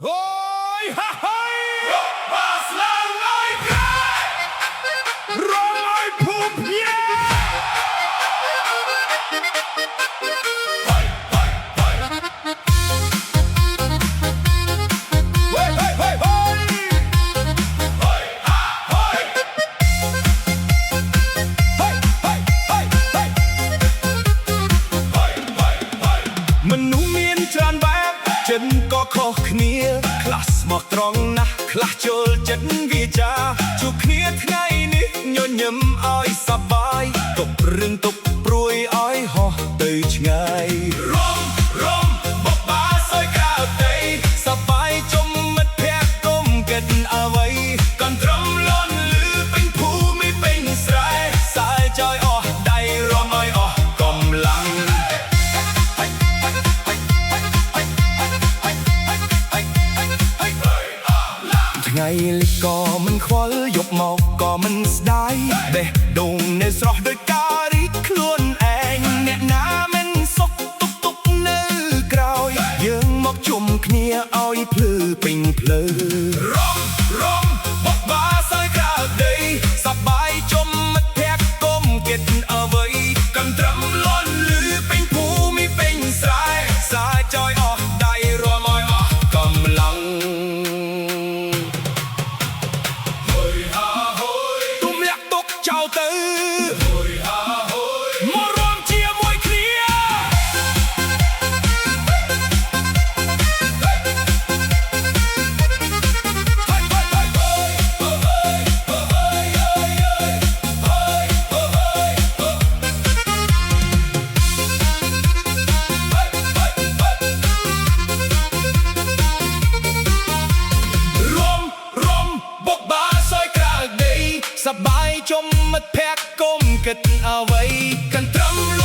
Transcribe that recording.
Oj, ha, hoj! Paslang oj, kraj! Rong oj, pupje! Hoj, hoj, hoj! Hoj, hoj, hoj, hoj! Hoj, ha, hoj! Hoj, hoj, hoj, hoj! Hoj, hoj, hoj! មនុស្សមានច្រើនបែបចិត្តក៏ខុសគ្នាខ្លះស្មោះត្រង់ណាស់ខ្លះចូលចិត្តវាចាជួបគ្នាថ្ងៃនេះញញឹមឲ្យសប្បាយទុករឿងទុកព្រួយឲ្យហោះទៅឆ្ងាយរំបបាសយក្រៅដីសប្បាយជុំមិត្តភក្តិគុំគិតអ្វីកន្ទ្រំលន់លឺពេញភូមិពេញស្រែសាយចយអស់ដៃរំឲ្យអស់កម្លាំងថ្ងៃលិចក៏មិនខ្វល់យប់មកក៏មិនស្ដាយបេះដូងនៅស្រស់ដោយការរីកខ្លួនឯងអ្នកណាមិនសុខទុកនៅក្រោយយើងមកជុំគ្នាឲ្យភ្លឺពេញភ្លើរំបបាសយក្រៅដីសប្បាយជុំមិត្តភក្តិគុំគិតអ្វីកន្ទ្រំលន់លឺពេញភូមិពេញស្រែសាយចយអស់ដៃរំឲ្យអស់កម្លាំងចោលទៅហួយហាហួយមករួមជាមួយគ្នារួមបុកបាសយក្រៅដីសប្បាយជុំមិត្តភក្តិគុំគិតអ្វីកន្ទ្រំ